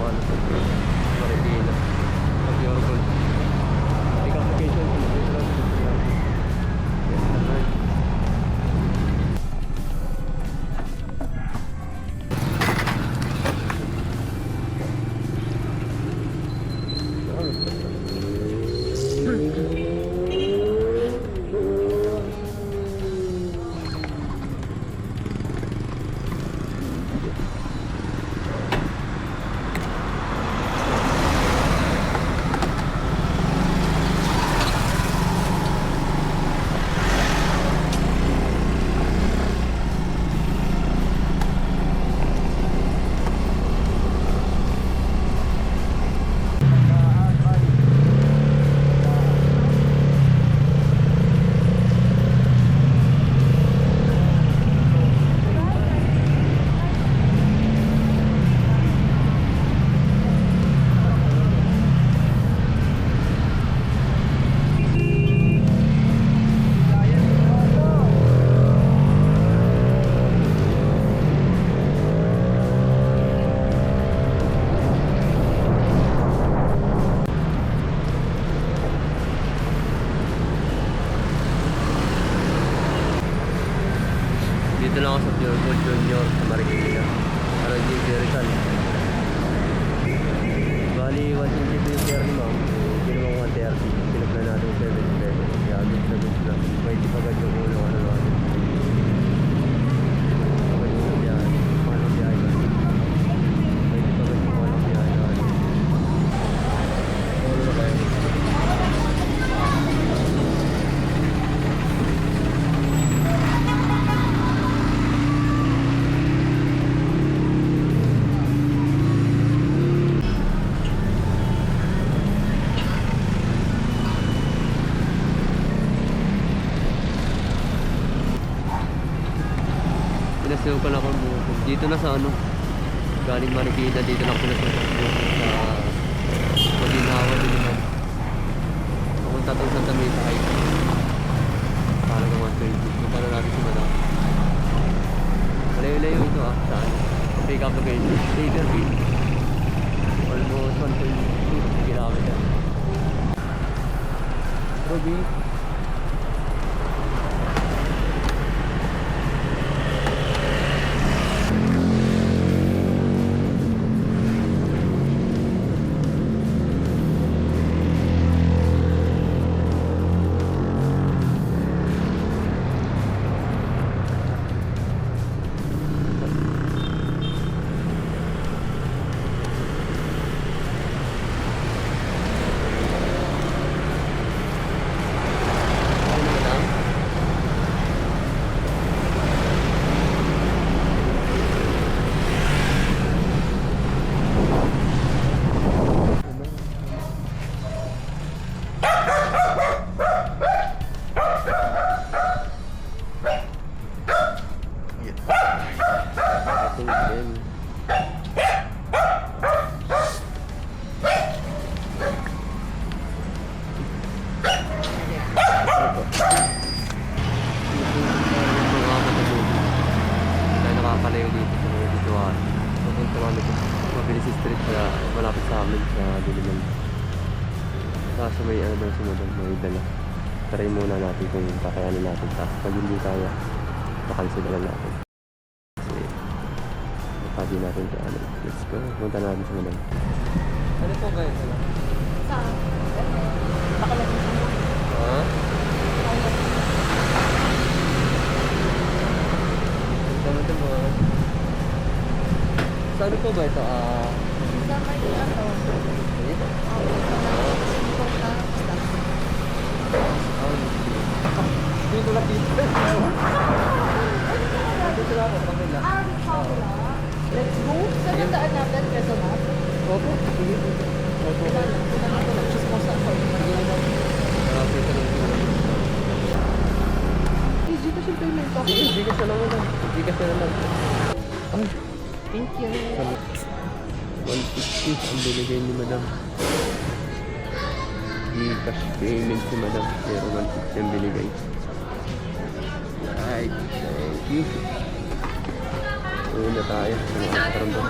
ano sa Marikina. Pag your gold. Take application ko. Dito lang ako sa Pure Gold Junior sa Marikina. Para hindi Rizal. Bali, 120 yung share ni ma'am. Ginawa ko 130. Pinagla natin 77. Kaya agad na good lang. May tipagad yung ulo ano natin. Tipagad yung biyahe. Paano biyahe natin. May tipagad yung walang biyahe natin. Ulo na tayo. Pinasukan ako dito na sa ano galing Marikina, dito lang pinasukan ko sa Maginawa din naman papunta to Santa Mesa Heights para ka 120 punta na natin si Madam. Malayo-layo ito sa ano pick up location Tater Beach, almost 1.2 kilometer. Ruby nakakalayo dito sa mga dituan. Pupunta kami dito mabilis street kaya malapit sa amin sa Diliman. Kaso may ano daw sumunod, may dala. Try muna natin kung kakayanin natin. Tapos pag hindi kaya, makansel lang natin. Kasi napadi natin sa ano. Let's go, punta natin sa Manang. Ano po guys? Saan? Nakalagay mo. Ha? Ito mo. Saan po ba ito? Sa may ano? Dito? Oo, sa may singkong na stop. Dito lang dito. Dito lang ako, pamila. Let's go. Saan ang daan natin? Quezon na? Opo, sige. Opo. Kailan ko lang. Just mo saan ko. Dito lang. Digital payment ako. Hindi ka siya lang lang. Hindi ka siya lang. Ay, Thank you. 150 ang binigay ni Madam. Cash payment si Madam. Pero 150 ang binigay. Right, thank you. Uwi na tayo sa mga karamdam.